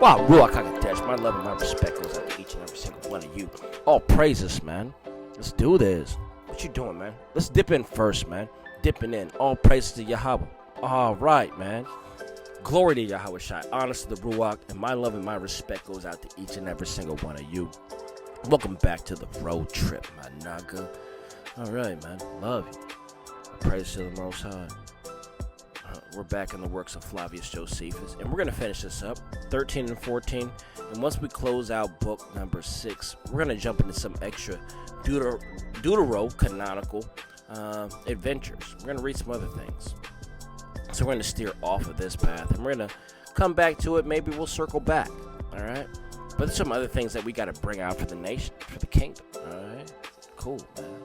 Wow, Ruach HaKodesh, my love and my respect goes out to each and every single one of you. All praises, man. Let's do this. What you doing, man? Let's dip in first, man. Dipping in. All praises to Yahweh. All right, man. Glory to Yahweh Shai. Honest to the Ruach, and my love and my respect goes out to each and every single one of you. Welcome back to the road trip, my naga. All right, man. Love you. Praise to the Most High. We're back in the works of Flavius Josephus, and we're going to finish this up, 13 and 14. And once we close out book number 6, we're going to jump into some extra Deutero-canonical adventures. We're going to read some other things. So we're going to steer off of this path, and we're going to come back to it. Maybe we'll circle back, all right? But there's some other things that we got to bring out for the nation, for the kingdom, all right? Cool, man.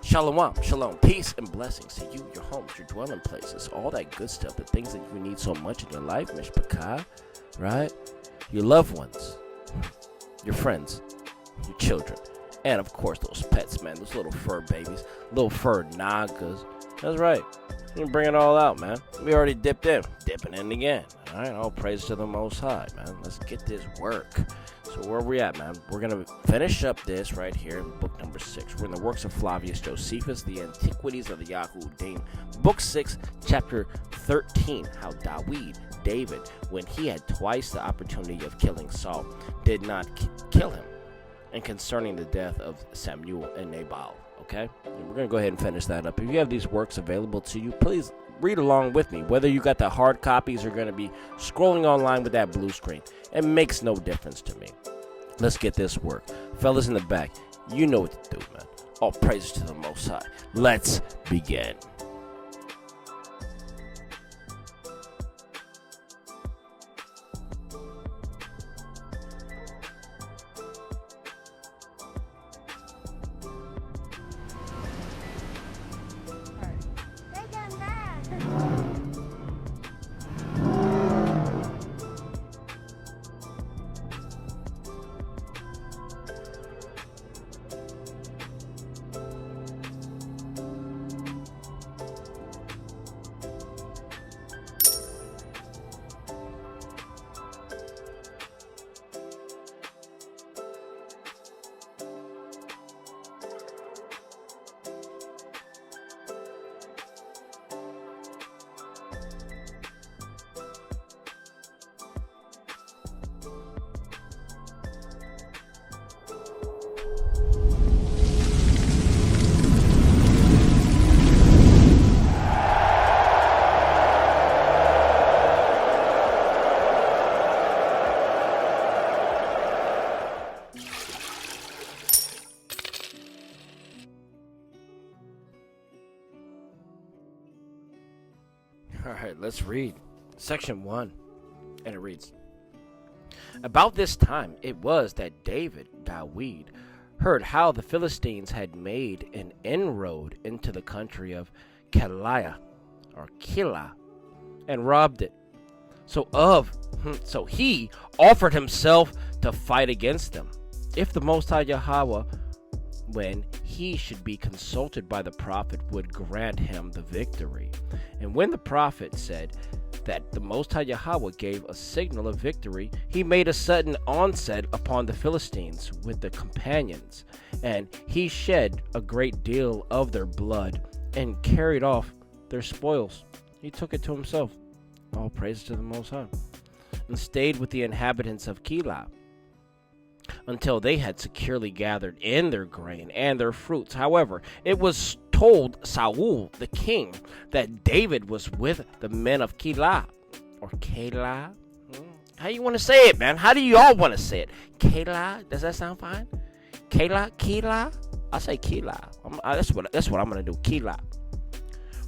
Shalom, shalom, peace and blessings to you, your homes, your dwelling places, all that good stuff, the things that you need so much in your life, Mishpachah, right? Your loved ones, your friends, your children, and of course those pets, man, those little fur babies, little fur nagas. That's right. You bring it all out, man. We already dipped in, dipping in again. All right, all praise to the Most High, man. Let's get this work. So where we at, man? We're going to finish up this right here in book number 6. We're in the works of Flavius Josephus, the Antiquities of the Yahudim. Book 6, chapter 13, how David, when he had twice the opportunity of killing Saul, did not kill him. And concerning the death of Samuel and Nabal, okay? And we're going to go ahead and finish that up. If you have these works available to you, please read along with me. Whether you got the hard copies or going to be scrolling online with that blue screen, it makes no difference to me. Let's get this work. Fellas in the back, you know what to do, man. All praises to the Most High. Let's begin. Alright, let's read section 1, and it reads, About this time it was that David heard how the Philistines had made an inroad into the country of Keilah, and robbed it. So he offered himself to fight against them, if the Most High Yahweh, when he should be consulted by the prophet, would grant him the victory. And when the prophet said that the Most High Yahweh gave a signal of victory, he made a sudden onset upon the Philistines with the companions, and he shed a great deal of their blood and carried off their spoils. He took it to himself. All praise to the Most High. And stayed with the inhabitants of Keilah until they had securely gathered in their grain and their fruits. However, it was told Saul the king that David was with the men of Keilah, or Keilah. How you want to say it, man? How do you all want to say it? Keilah? Does that sound fine? Keilah? I say Keilah. That's what I'm gonna do. Keilah.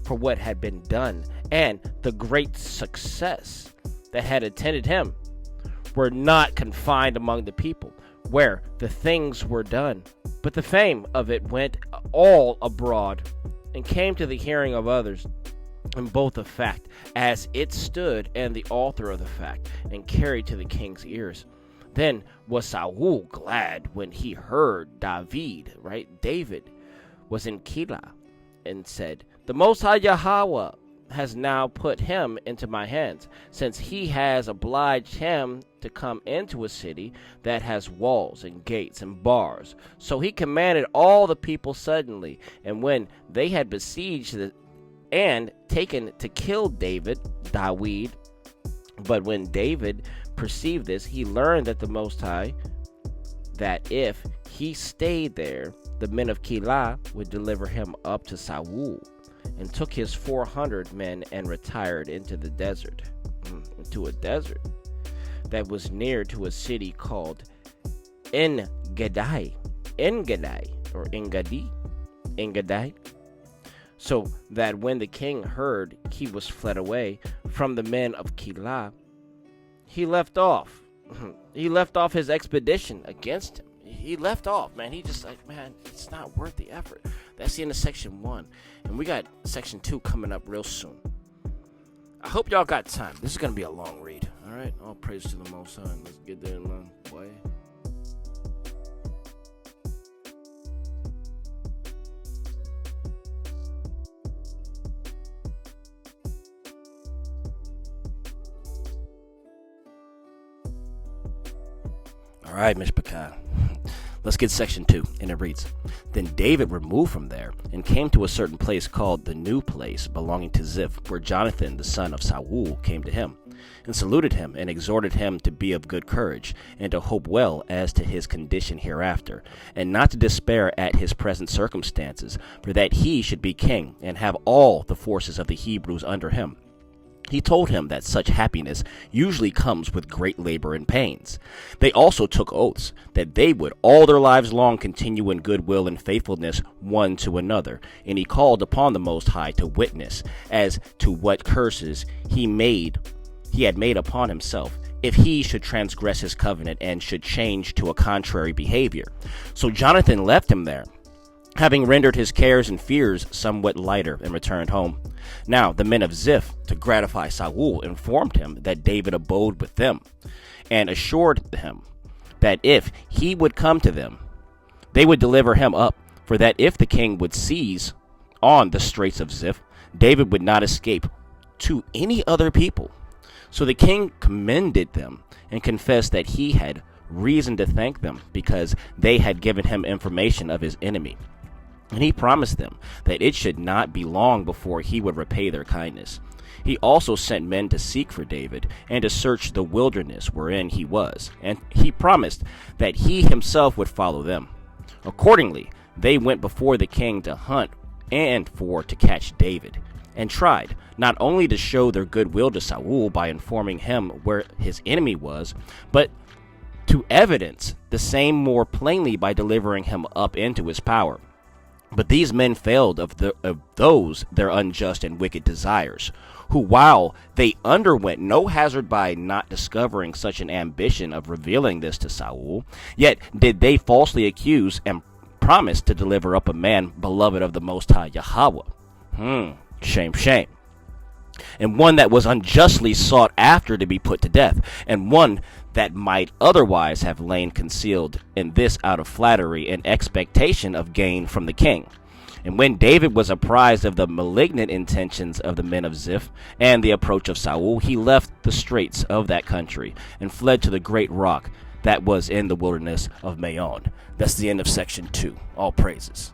For what had been done and the great success that had attended him were not confined among the people, where the things were done, but the fame of it went all abroad, and came to the hearing of others, and both the fact as it stood and the author of the fact, and carried to the king's ears. Then was Saul glad when he heard David was in Keilah, and said, The Most High Yahweh has now put him into my hands, since he has obliged him to come into a city that has walls and gates and bars. So he commanded all the people suddenly, and when they had besieged and taken to kill David, but when David perceived this, he learned that the Most High, that if he stayed there, the men of Keilah would deliver him up to Saul, and took his 400 men and retired into the desert, into a desert that was near to a city called Engadi, so that when the king heard he was fled away from the men of Keilah, he left off. He left off his expedition against him. He left off, man. He just like, man, it's not worth the effort. That's the end of section 1. And we got section 2 coming up real soon. I hope y'all got time. This is going to be a long read. All right? All praise to the Most High. Let's get there, man. Boy. All right, Mishpachah. Let's get section 2, and it reads, Then David removed from there, and came to a certain place called the New Place, belonging to Ziph, where Jonathan the son of Saul came to him, and saluted him, and exhorted him to be of good courage, and to hope well as to his condition hereafter, and not to despair at his present circumstances, for that he should be king, and have all the forces of the Hebrews under him. He told him that such happiness usually comes with great labor and pains. They also took oaths that they would all their lives long continue in goodwill and faithfulness one to another, and he called upon the Most High to witness as to what curses he had made upon himself, if he should transgress his covenant and should change to a contrary behavior. So Jonathan left him there, having rendered his cares and fears somewhat lighter, and returned home. Now the men of Ziph, to gratify Saul, informed him that David abode with them, and assured him that if he would come to them, they would deliver him up, for that if the king would seize on the straits of Ziph, David would not escape to any other people. So the king commended them, and confessed that he had reason to thank them, because they had given him information of his enemy. And he promised them that it should not be long before he would repay their kindness. He also sent men to seek for David, and to search the wilderness wherein he was, and he promised that he himself would follow them. Accordingly, they went before the king to hunt and to catch David, and tried not only to show their goodwill to Saul by informing him where his enemy was, but to evidence the same more plainly by delivering him up into his power. But these men failed of those their unjust and wicked desires, who, while they underwent no hazard by not discovering such an ambition of revealing this to Saul, yet did they falsely accuse and promise to deliver up a man beloved of the Most High Yahweh. Shame. And one that was unjustly sought after to be put to death, and one that might otherwise have lain concealed, and this out of flattery and expectation of gain from the king. And when David was apprised of the malignant intentions of the men of Ziph, and the approach of Saul, he left the straits of that country, and fled to the great rock that was in the wilderness of Maon. That's the end of section 2. All praises.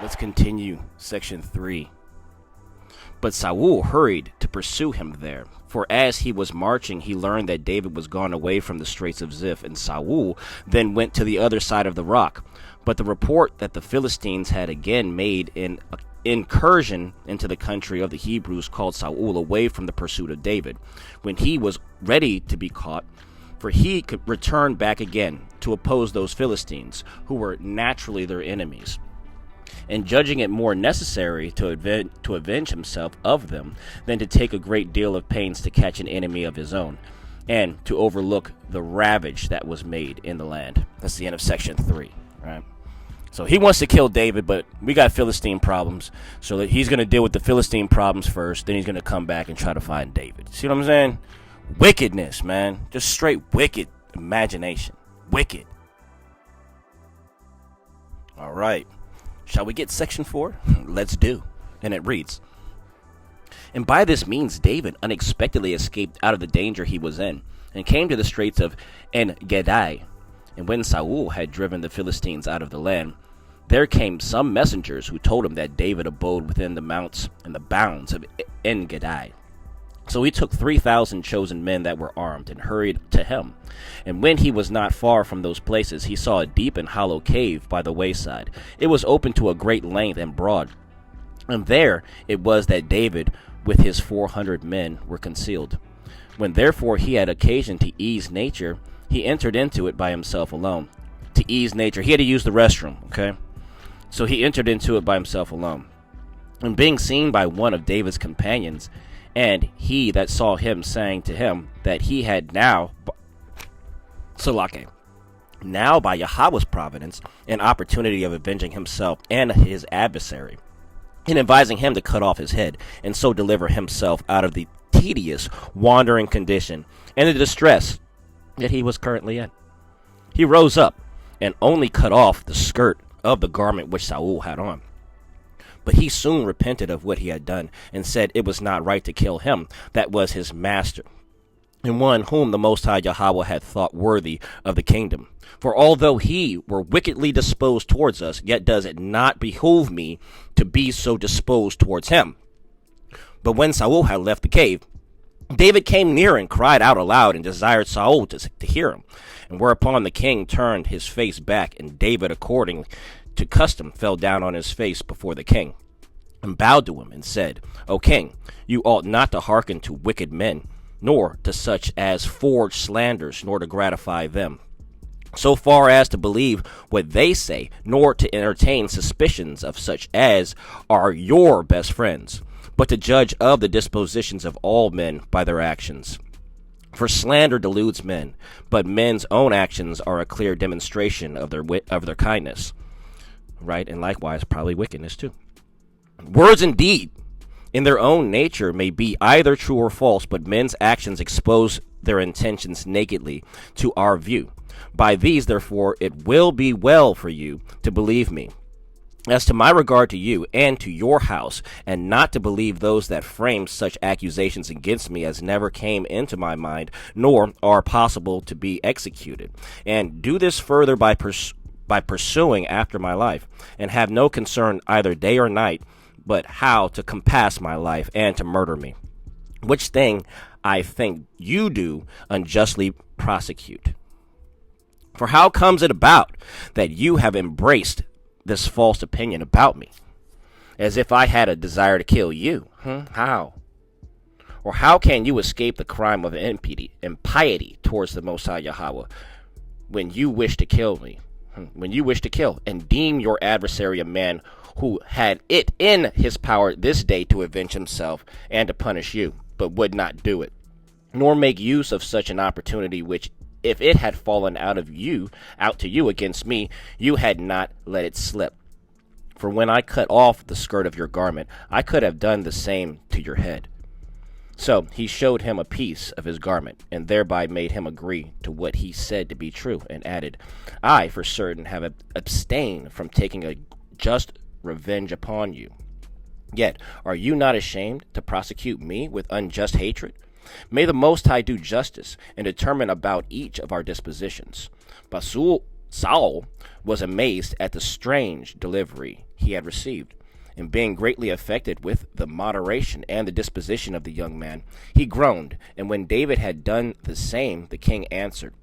Let's continue section 3. But Saul hurried to pursue him there, for as he was marching, he learned that David was gone away from the straits of Ziph, and Saul then went to the other side of the rock. But the report that the Philistines had again made an incursion into the country of the Hebrews called Saul away from the pursuit of David, when he was ready to be caught, for he could return back again to oppose those Philistines, who were naturally their enemies. And judging it more necessary to avenge himself of them than to take a great deal of pains to catch an enemy of his own, and to overlook the ravage that was made in the land. That's the end of section 3, right? So he wants to kill David, but we got Philistine problems. So that he's going to deal with the Philistine problems first. Then he's going to come back and try to find David. See what I'm saying? Wickedness, man. Just straight wicked imagination. Wicked. All right. Shall we get section 4? Let's do. And it reads, and by this means David unexpectedly escaped out of the danger he was in, and came to the straits of En-Gedi. And when Saul had driven the Philistines out of the land, there came some messengers who told him that David abode within the mounts and the bounds of En-Gedi. So he took 3,000 chosen men that were armed and hurried to him. And when he was not far from those places, he saw a deep and hollow cave by the wayside. It was open to a great length and broad. And there it was that David with his 400 men were concealed. When therefore he had occasion to ease nature, he entered into it by himself alone. To ease nature, he had to use the restroom, okay? So he entered into it by himself alone. And being seen by one of David's companions, and he that saw him saying to him that he had now, Salake, now by Yahweh's providence, an opportunity of avenging himself and his adversary, and advising him to cut off his head, and so deliver himself out of the tedious, wandering condition, and the distress that he was currently in. He rose up, and only cut off the skirt of the garment which Saul had on. But he soon repented of what he had done, and said it was not right to kill him that was his master, and one whom the Most High Yahweh had thought worthy of the kingdom. For although he were wickedly disposed towards us, yet does it not behoove me to be so disposed towards him. But when Saul had left the cave, David came near and cried out aloud, and desired Saul to hear him. And whereupon the king turned his face back, and David, according to custom, fell down on his face before the king, and bowed to him, and said, O king, you ought not to hearken to wicked men, nor to such as forge slanders, nor to gratify them, so far as to believe what they say, nor to entertain suspicions of such as are your best friends, but to judge of the dispositions of all men by their actions. For slander deludes men, but men's own actions are a clear demonstration of their kindness. Right? And likewise, probably wickedness too. Words indeed, in their own nature, may be either true or false, but men's actions expose their intentions nakedly to our view. By these, therefore, it will be well for you to believe me as to my regard to you and to your house, and not to believe those that frame such accusations against me as never came into my mind, nor are possible to be executed. And do this further by pursuing after my life, and have no concern either day or night, but how to compass my life and to murder me, which thing I think you do unjustly prosecute. For how comes it about that you have embraced this false opinion about me, as if I had a desire to kill you? How? Or how can you escape the crime of impiety towards the Most High Yahweh, when you wish to kill me? When you wish to kill, and deem your adversary a man who had it in his power this day to avenge himself and to punish you, but would not do it, nor make use of such an opportunity, which, if it had fallen out to you against me, you had not let it slip. For when I cut off the skirt of your garment, I could have done the same to your head. So he showed him a piece of his garment, and thereby made him agree to what he said to be true, and added, I for certain have abstained from taking a just revenge upon you. Yet are you not ashamed to prosecute me with unjust hatred? May the Most High do justice, and determine about each of our dispositions. But Saul was amazed at the strange delivery he had received, and being greatly affected with the moderation and the disposition of the young man, he groaned. And when David had done the same, the king answered,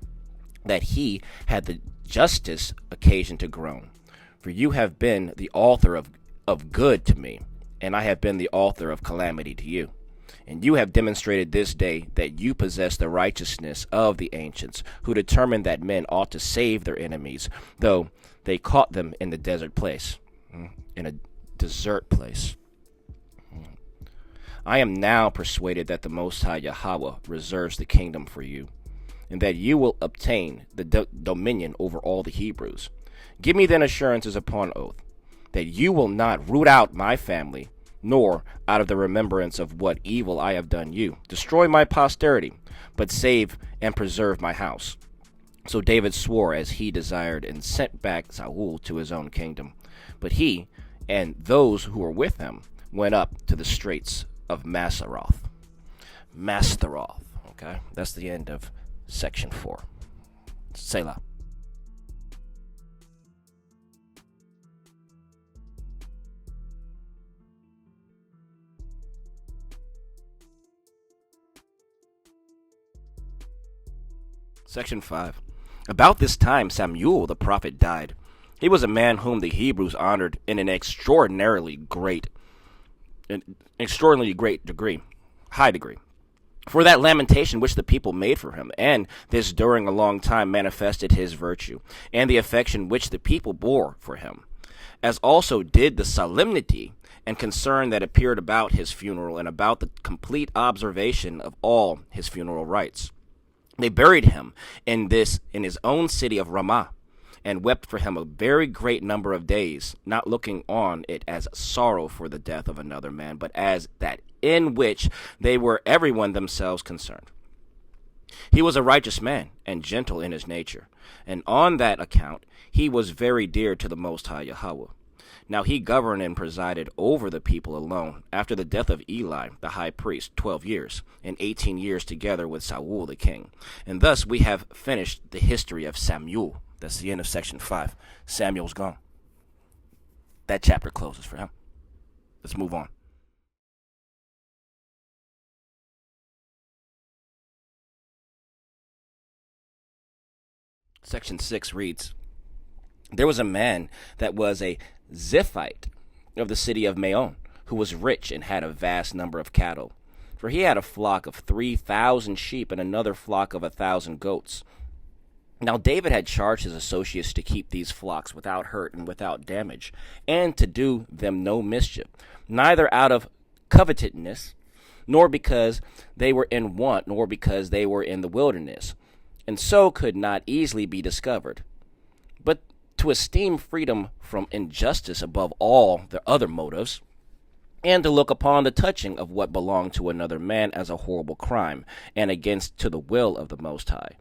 that he had the justest occasion to groan. For you have been the author of good to me, and I have been the author of calamity to you. And you have demonstrated this day that you possess the righteousness of the ancients, who determined that men ought to save their enemies, though they caught them in the desert place. In a desert place. I am now persuaded that the Most High Yahweh reserves the kingdom for you, and that you will obtain the dominion over all the Hebrews. Give me then assurances upon oath that you will not root out my family, nor, out of the remembrance of what evil I have done you, destroy my posterity, but save and preserve my house. So David swore as he desired, and sent back Saul to his own kingdom. But he and those who were with him went up to the straits of Masaroth. Okay, that's the end of section 4. Selah. Section 5. About this time Samuel the prophet died. He was a man whom the Hebrews honored in an extraordinarily great high degree. For that lamentation which the people made for him, and this during a long time manifested his virtue, and the affection which the people bore for him, as also did the solemnity and concern that appeared about his funeral, and about the complete observation of all his funeral rites. They buried him in his own city of Ramah, and wept for him a very great number of days, not looking on it as sorrow for the death of another man, but as that in which they were everyone themselves concerned. He was a righteous man, and gentle in his nature, and on that account he was very dear to the Most High Yahweh. Now he governed and presided over the people alone, after the death of Eli the high priest, 12 years, and 18 years together with Saul the king. And thus we have finished the history of Samuel. That's the end of section 5. Samuel's gone. That chapter closes for him. Let's move on. Section 6 reads, There was a man that was a Ziphite of the city of Maon, who was rich and had a vast number of cattle. For he had a flock of 3,000 sheep and another flock of 1,000 goats. Now David had charged his associates to keep these flocks without hurt and without damage, and to do them no mischief, neither out of covetousness, nor because they were in want, nor because they were in the wilderness, and so could not easily be discovered, but to esteem freedom from injustice above all the other motives, and to look upon the touching of what belonged to another man as a horrible crime, and against to the will of the Most High.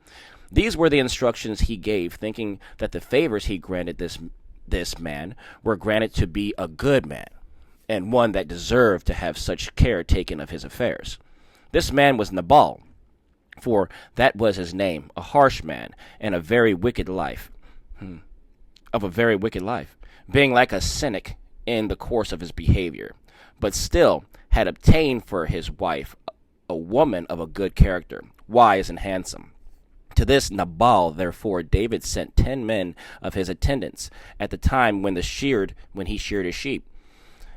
These were the instructions he gave, thinking that the favors he granted this man were granted to be a good man, and one that deserved to have such care taken of his affairs. This man was Nabal, for that was his name, a harsh man, and a very wicked life, being like a cynic in the course of his behavior, but still had obtained for his wife a woman of a good character, wise and handsome. To this Nabal, therefore, David sent 10 men of his attendants at the time when he sheared his sheep,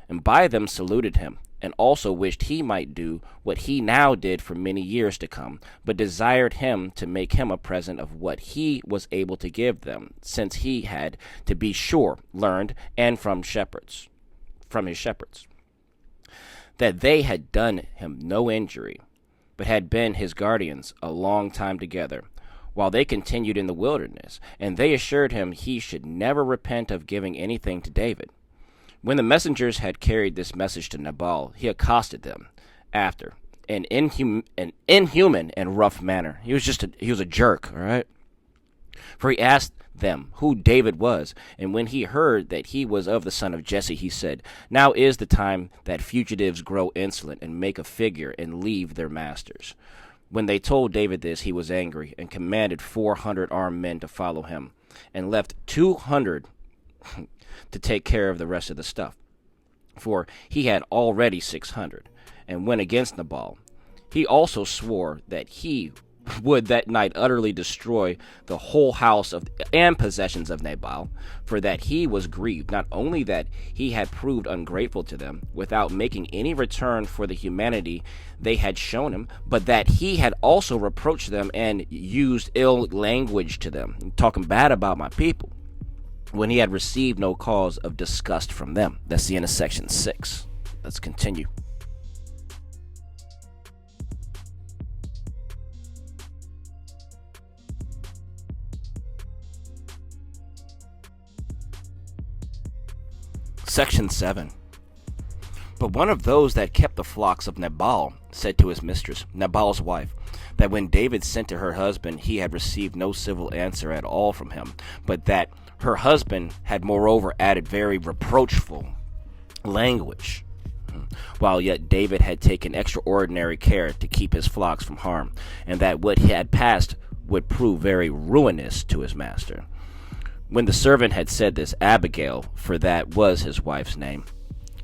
and by them saluted him, and also wished he might do what he now did for many years to come, but desired him to make him a present of what he was able to give them, since he had, to be sure, learned, and from his shepherds, that they had done him no injury, but had been his guardians a long time together, while they continued in the wilderness, and they assured him he should never repent of giving anything to David. When the messengers had carried this message to Nabal, he accosted them after an inhuman and rough manner. He was a jerk, all right? For he asked them who David was, and when he heard that he was of the son of Jesse, he said, Now is the time that fugitives grow insolent and make a figure and leave their masters. When they told David this, he was angry and commanded 400 armed men to follow him, and left 200 to take care of the rest of the stuff, for he had already 600, and went against Nabal. He also swore that he would that night utterly destroy the whole house and possessions of Nabal, for that he was grieved, not only that he had proved ungrateful to them, without making any return for the humanity they had shown him, but that he had also reproached them and used ill language to them, talking bad about my people, when he had received no cause of disgust from them. That's the end of section 6. Let's continue. Section 7. But one of those that kept the flocks of Nabal said to his mistress, Nabal's wife, that when David sent to her husband, he had received no civil answer at all from him, but that her husband had moreover added very reproachful language, while yet David had taken extraordinary care to keep his flocks from harm, and that what had passed would prove very ruinous to his master. When the servant had said this, Abigail, for that was his wife's name,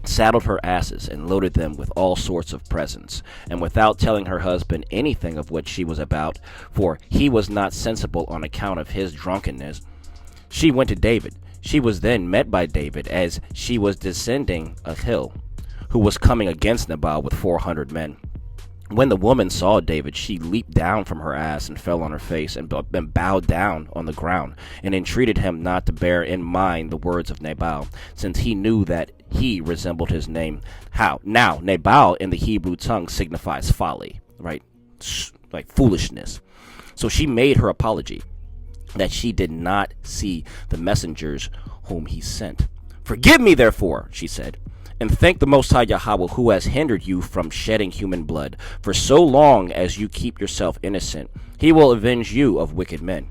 saddled her asses and loaded them with all sorts of presents, and without telling her husband anything of what she was about, for he was not sensible on account of his drunkenness, she went to David. She was then met by David as she was descending a hill, who was coming against Nabal with 400 men. When the woman saw David, she leaped down from her ass and fell on her face and bowed down on the ground, and entreated him not to bear in mind the words of Nabal, since he knew that he resembled his name. How? Now, Nabal in the Hebrew tongue signifies folly, right? Like foolishness. So she made her apology that she did not see the messengers whom he sent. Forgive me, therefore, she said, and thank the Most High Yahweh, who has hindered you from shedding human blood. For so long as you keep yourself innocent, he will avenge you of wicked men.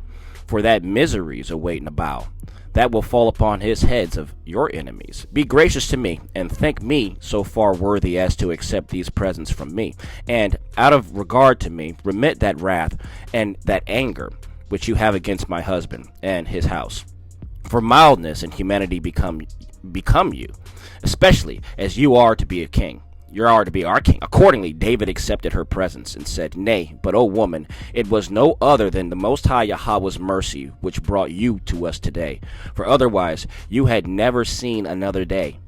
For that miseries await Nabal, that will fall upon his heads of your enemies. Be gracious to me, and think me so far worthy as to accept these presents from me. And out of regard to me, remit that wrath and that anger which you have against my husband and his house. For mildness and humanity become you, especially as you are to be a king. You are to be our king. Accordingly, David accepted her presents and said, Nay, but, O woman, it was no other than the Most High Yahweh's mercy which brought you to us today. For otherwise you had never seen another day.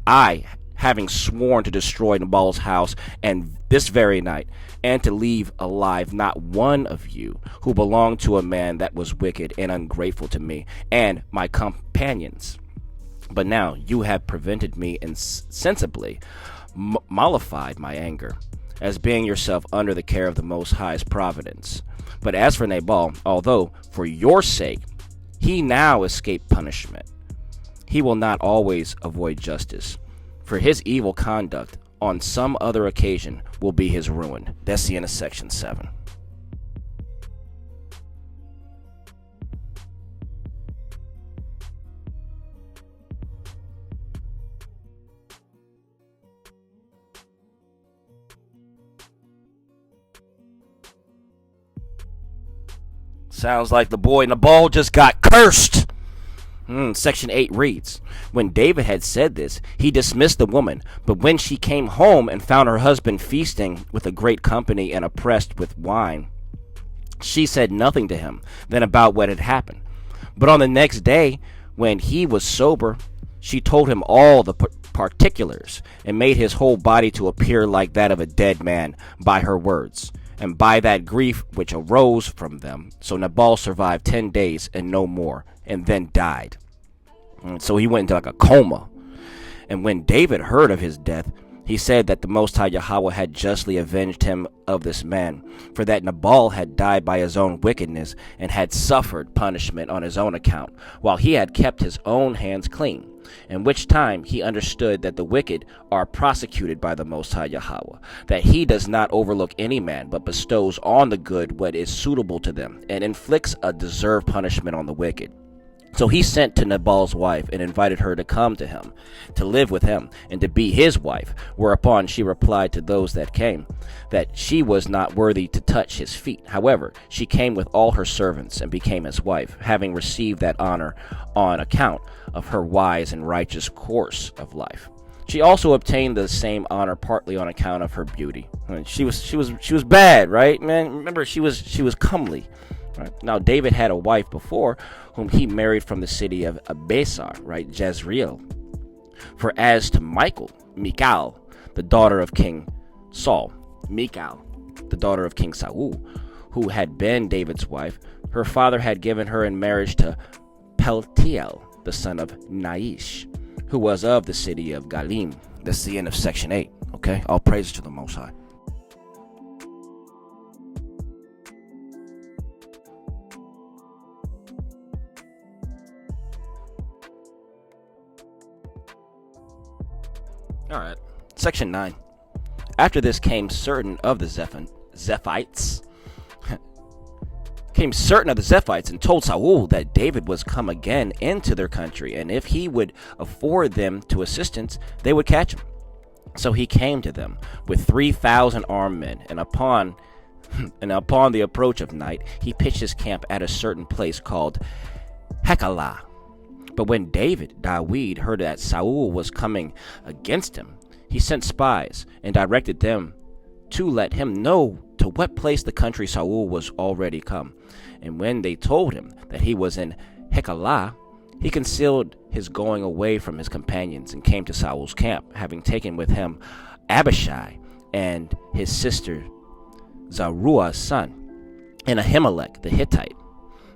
I, having sworn to destroy Nabal's house and this very night, and to leave alive not one of you who belonged to a man that was wicked and ungrateful to me and my companions. But now you have prevented me insensibly mollified my anger, as being yourself under the care of the Most High's providence. But as for Nabal, although for your sake he now escaped punishment, he will not always avoid justice, for his evil conduct on some other occasion will be his ruin. That's the end of section 7. Sounds like the boy Nabal just got cursed. Section 8 reads, When David had said this, he dismissed the woman. But when she came home and found her husband feasting with a great company and oppressed with wine, she said nothing to him then about what had happened. But on the next day, when he was sober, she told him all the particulars, and made his whole body to appear like that of a dead man by her words, and by that grief which arose from them. So Nabal survived 10 days and no more, and then died. So he went into like a coma. And when David heard of his death, he said that the Most High Yahweh had justly avenged him of this man, for that Nabal had died by his own wickedness, and had suffered punishment on his own account, while he had kept his own hands clean. In which time he understood that the wicked are prosecuted by the Most High Yahweh, that he does not overlook any man, but bestows on the good what is suitable to them, and inflicts a deserved punishment on the wicked. So he sent to Nabal's wife and invited her to come to him, to live with him, and to be his wife. Whereupon she replied to those that came, that she was not worthy to touch his feet. However, she came with all her servants and became his wife, having received that honor on account of her wise and righteous course of life. She also obtained the same honor partly on account of her beauty. I mean, she was bad, right, man? Remember, she was comely. Right. Now, David had a wife before, whom he married from the city of Abesar, right, Jezreel. For as to Michal, the daughter of King Saul, the daughter of King Saul, who had been David's wife, her father had given her in marriage to Peltiel, the son of Naish, who was of the city of Galim. That's the end of section 8. Okay, all praise to the Most High. All right. Section 9. After this came certain of the Zephites, and told Saul that David was come again into their country, and if he would afford them to assistance, they would catch him. So he came to them with 3,000 armed men, and upon the approach of night, he pitched his camp at a certain place called Hekelah. But when David heard that Saul was coming against him, he sent spies and directed them to let him know to what place the country Saul was already come. And when they told him that he was in Hekelah, he concealed his going away from his companions and came to Saul's camp, having taken with him Abishai and his sister Zeruah's son, and Ahimelech the Hittite.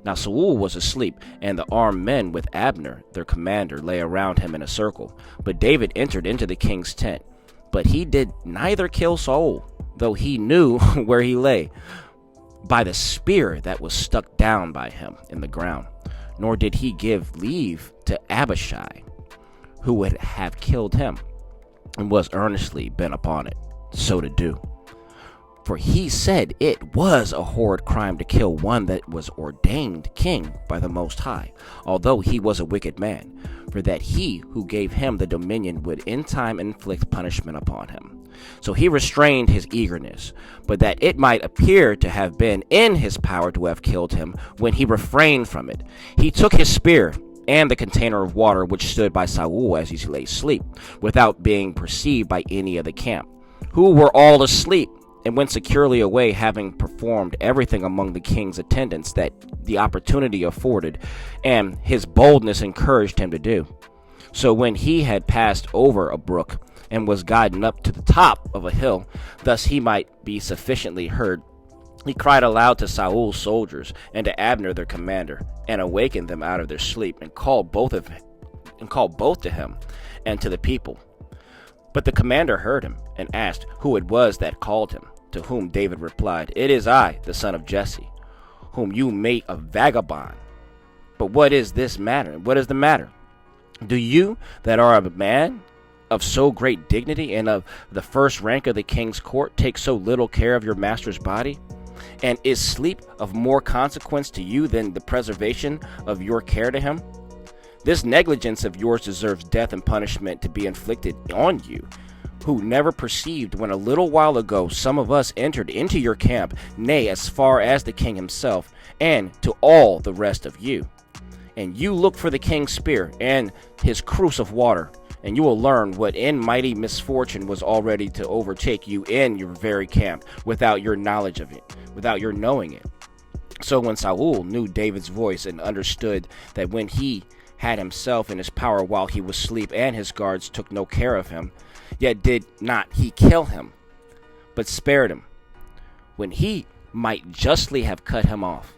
Now Saul was asleep, and the armed men with Abner, their commander, lay around him in a circle. But David entered into the king's tent. But he did neither kill Saul, though he knew where he lay, by the spear that was stuck down by him in the ground. Nor did he give leave to Abishai, who would have killed him, and was earnestly bent upon it, so to do. For he said it was a horrid crime to kill one that was ordained king by the Most High, although he was a wicked man, for that he who gave him the dominion would in time inflict punishment upon him. So he restrained his eagerness, but that it might appear to have been in his power to have killed him, when he refrained from it, he took his spear and the container of water which stood by Saul as he lay asleep, without being perceived by any of the camp, who were all asleep, and went securely away, having performed everything among the king's attendants that the opportunity afforded, and his boldness encouraged him to do. So when he had passed over a brook, and was gotten up to the top of a hill, thus he might be sufficiently heard, he cried aloud to Saul's soldiers and to Abner their commander, and awakened them out of their sleep, and called both to him and to the people. But the commander heard him, and asked who it was that called him. To whom David replied, "It is I, the son of Jesse, whom you made a vagabond. But what is this matter? What is the matter? Do you, that are a man of so great dignity and of the first rank of the king's court, take so little care of your master's body? And is sleep of more consequence to you than the preservation of your care to him? This negligence of yours deserves death and punishment to be inflicted on you, who never perceived when a little while ago some of us entered into your camp, nay, as far as the king himself, and to all the rest of you. And you look for the king's spear and his cruse of water, and you will learn what in mighty misfortune was already to overtake you in your very camp, without your knowledge of it, without your knowing it." So when Saul knew David's voice, and understood that when he had himself in his power while he was asleep, and his guards took no care of him, yet did not he kill him, but spared him, when he might justly have cut him off,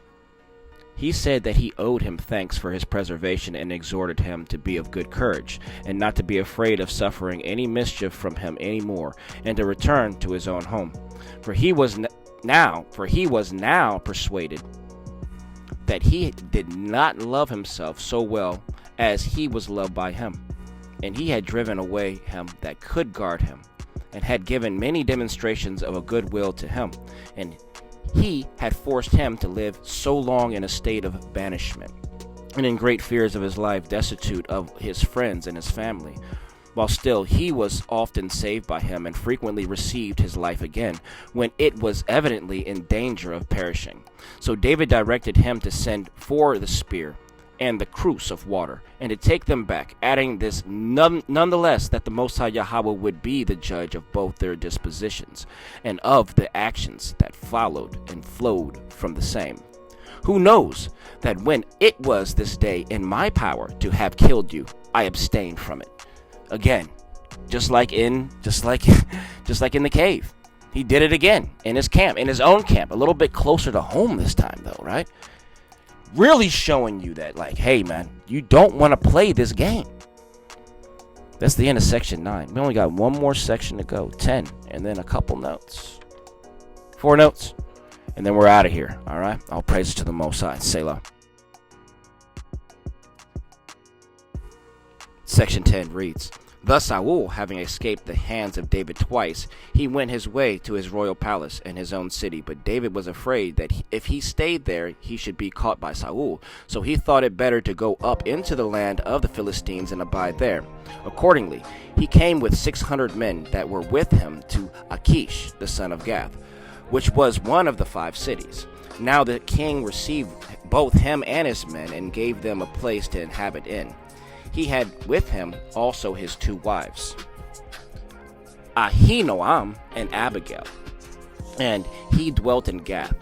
he said that he owed him thanks for his preservation, and exhorted him to be of good courage, and not to be afraid of suffering any mischief from him any more, and to return to his own home. For he was now persuaded that he did not love himself so well as he was loved by him, and he had driven away him that could guard him, and had given many demonstrations of a good will to him, and he had forced him to live so long in a state of banishment, and in great fears of his life, destitute of his friends and his family, while still he was often saved by him, and frequently received his life again, when it was evidently in danger of perishing. So David directed him to send for the spear and the cruse of water, and to take them back, adding this nonetheless, that the Most High Yahweh would be the judge of both their dispositions, and of the actions that followed and flowed from the same. Who knows that when it was this day in my power to have killed you, I abstained from it. Again, just like in the cave, he did it again in his camp, in his own camp, a little bit closer to home this time, though, right? Really showing you that, like, hey, man, you don't want to play this game. That's the end of section 9. We only got one more section to go, 10, and then a couple notes. 4 notes, and then we're out of here, all right? All praises to the Most High. Selah. Section 10 reads, Thus Saul, having escaped the hands of David twice, he went his way to his royal palace in his own city. But David was afraid that if he stayed there, he should be caught by Saul. So he thought it better to go up into the land of the Philistines and abide there. Accordingly, he came with 600 men that were with him to Achish, the son of Gath, which was one of the 5 cities. Now the king received both him and his men and gave them a place to inhabit in. He had with him also his 2 wives, Ahinoam and Abigail, and he dwelt in Gath.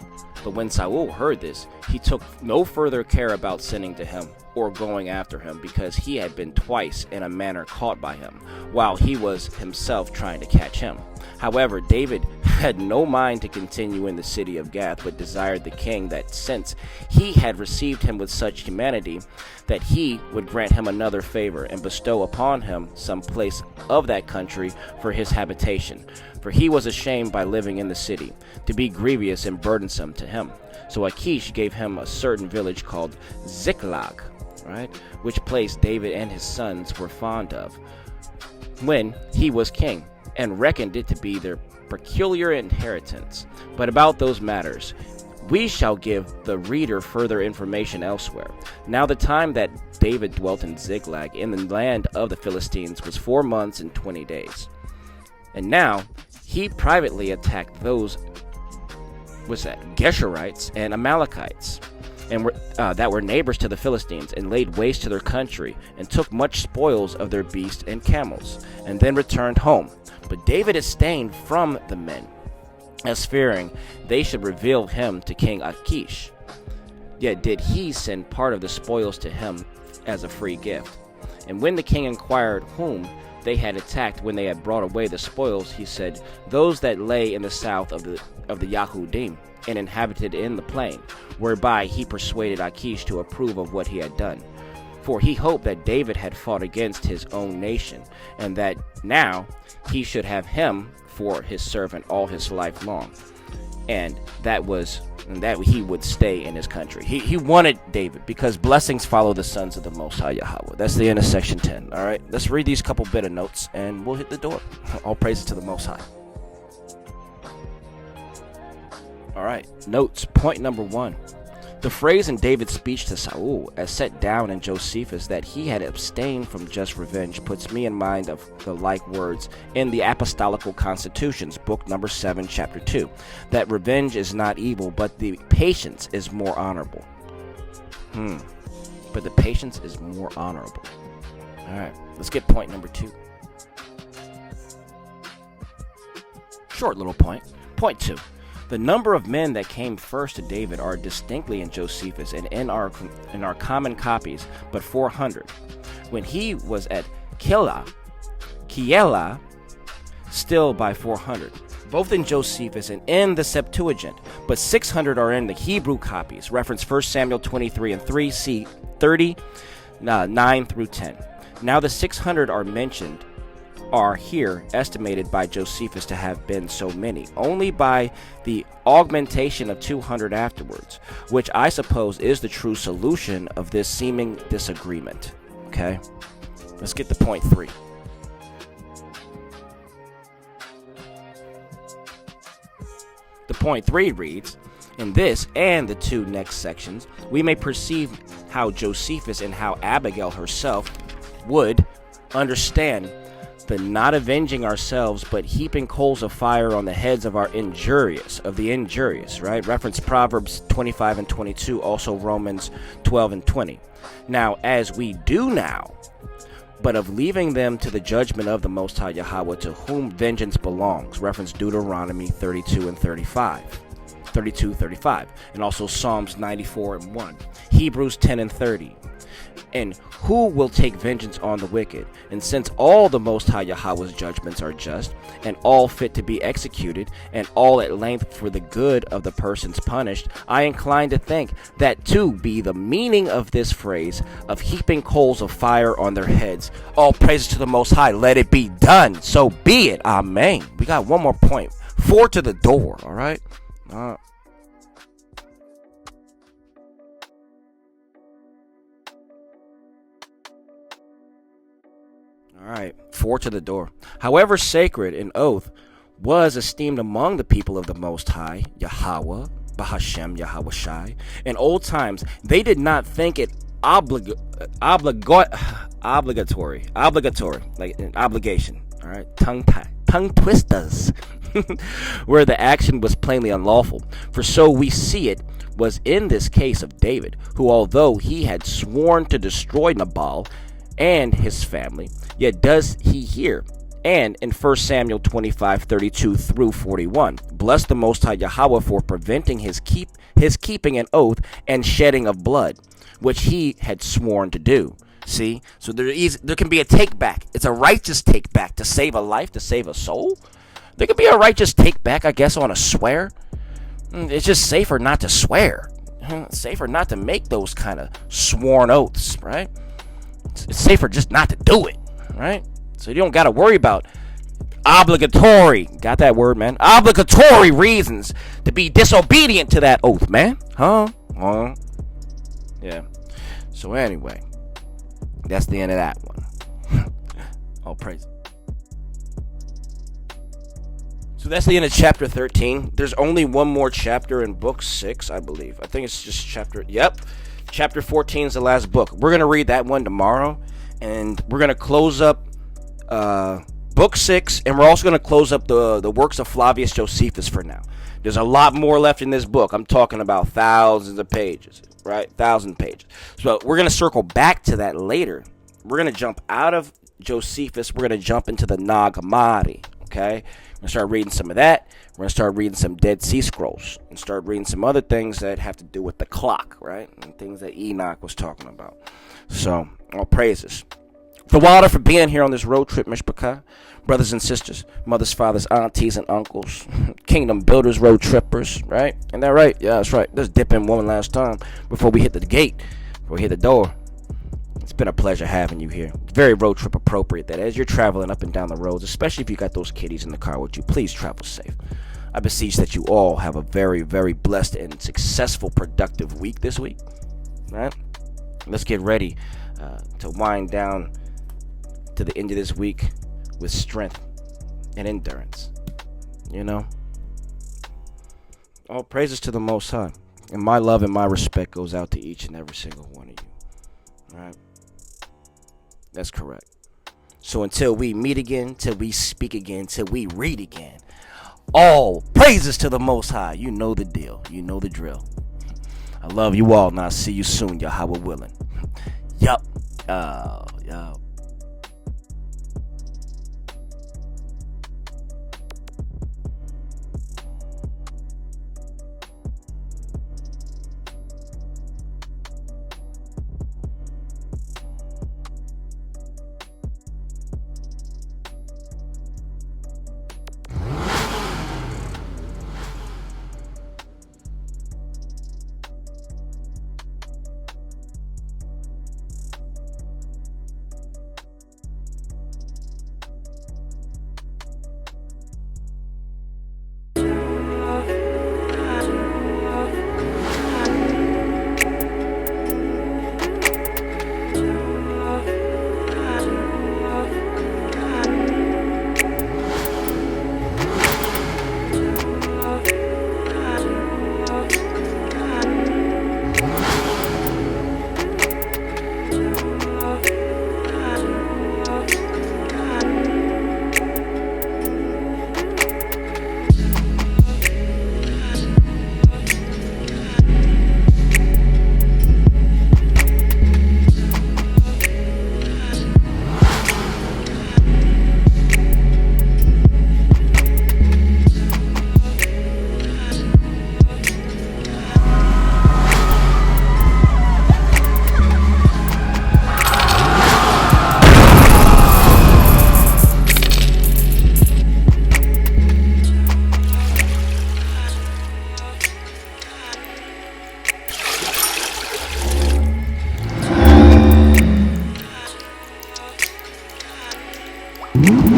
But when Saul heard this, he took no further care about sending to him or going after him, because he had been twice in a manner caught by him, while he was himself trying to catch him. However, David had no mind to continue in the city of Gath, but desired the king that since he had received him with such humanity, that he would grant him another favor, and bestow upon him some place of that country for his habitation. For he was ashamed by living in the city, to be grievous and burdensome to him. So Achish gave him a certain village called Ziklag, right, which place David and his sons were fond of when he was king, and reckoned it to be their peculiar inheritance. But about those matters we shall give the reader further information elsewhere. Now the time that David dwelt in Ziklag in the land of the Philistines was 4 months and 20 days. And now he privately attacked those Geshurites and Amalekites, and that were neighbors to the Philistines, and laid waste to their country, and took much spoils of their beasts and camels, and then returned home. But David abstained from the men, as fearing they should reveal him to King Achish. Yet did he send part of the spoils to him as a free gift. And when the king inquired whom they had attacked when they had brought away the spoils, he said, those that lay in the south of the Yahudim, and inhabited in the plain, whereby he persuaded Achish to approve of what he had done. For he hoped that David had fought against his own nation, and that now he should have him for his servant all his life long, and that he would stay in his country. He wanted David, because blessings follow the sons of the Most High Yahweh. That's the end of section 10. All right, let's read these couple bit of notes, and we'll hit the door. All praises to the Most High. All right, notes. Point number 1. The phrase in David's speech to Saul, as set down in Josephus, that he had abstained from just revenge, puts me in mind of the like words in the Apostolical Constitutions, book number 7, chapter 2, that revenge is not evil, but the patience is more honorable. But the patience is more honorable. All right, let's get point number 2. Short little point. Point 2. The number of men that came first to David are distinctly in Josephus and in our common copies, but 400. When he was at Keilah, still by 400, both in Josephus and in the Septuagint, but 600 are in the Hebrew copies. Reference 1 Samuel 23 and 3, c. 30, 9 through 10. Now the 600 are mentioned are here estimated by Josephus to have been so many, only by the augmentation of 200 afterwards, which I suppose is the true solution of this seeming disagreement. Okay, let's get to point 3. The point 3 reads, in this and the 2 next sections, we may perceive how Josephus and how Abigail herself would understand the not avenging ourselves, but heaping coals of fire on the heads of the injurious, right? Reference Proverbs 25 and 22, also Romans 12 and 20. Now, as we do now, but of leaving them to the judgment of the Most High Yahweh, to whom vengeance belongs. Reference Deuteronomy 32 and 35. 32-35, and also Psalms 94 and 1, Hebrews 10 and 30. And who will take vengeance on the wicked? And since all the Most High Yahweh's judgments are just, and all fit to be executed, and all at length for the good of the persons punished, I incline to think that to be the meaning of this phrase of heaping coals of fire on their heads. All praises to the Most High. Let it be done. So be it. Amen. We got one more point. 4 to the door. All right. All right, 4 to the door. However sacred an oath was esteemed among the people of the Most High, Yahweh, Bahashem, Yahweh Shai, in old times, they did not think it obligatory, like an obligation. All right, tongue twisters, where the action was plainly unlawful. For so we see it was in this case of David, who although he had sworn to destroy Nabal and his family, yet does he here. And in 1 Samuel 25:32 through 41, bless the Most High Yahweh for preventing his keeping an oath and shedding of blood, which he had sworn to do. See, so there can be a take back. It's a righteous take back to save a life, to save a soul. There can be a righteous take back, I guess, on a swear. It's just safer not to swear. It's safer not to make those kind of sworn oaths, right? It's safer just not to do it, right? So you don't got to worry about obligatory, got that word, man? Obligatory reasons to be disobedient to that oath, man. Huh? Yeah. So anyway, that's the end of that one. All praise. So that's the end of chapter 13. There's only one more chapter in book 6, I believe. I think it's just chapter 14 is the last book. We're going to read that one tomorrow, and we're going to close up book 6, and we're also going to close up the works of Flavius Josephus for now. There's a lot more left in this book. I'm talking about thousands of pages, right? 1,000 pages. So we're going to circle back to that later. We're going to jump out of Josephus. We're going to jump into the Nag Hammadi, okay? We're going to start reading some of that. We're going to start reading some Dead Sea Scrolls and start reading some other things that have to do with the clock, right? And things that Enoch was talking about. So, all praises. Thawadah for being here on this road trip, Mishpachah. Brothers and sisters, mothers, fathers, aunties, and uncles. Kingdom builders, road trippers, right? Ain't that right? Yeah, that's right. Let's dip in one last time before we hit the gate, before we hit the door. It's been a pleasure having you here. Very road trip appropriate that as you're traveling up and down the roads, especially if you got those kiddies in the car with you, please travel safe. I beseech that you all have a very, very blessed and successful, productive week this week. All right? Let's get ready to wind down to the end of this week with strength and endurance. You know? All praises to the Most High. And my love and my respect goes out to each and every single one of you. All right? That's correct. So until we meet again, till we speak again, till we read again, all praises to the Most High. You know the deal. You know the drill. I love you all, and I'll see you soon, Yahweh willing. Yup. Yup. Mm-hmm.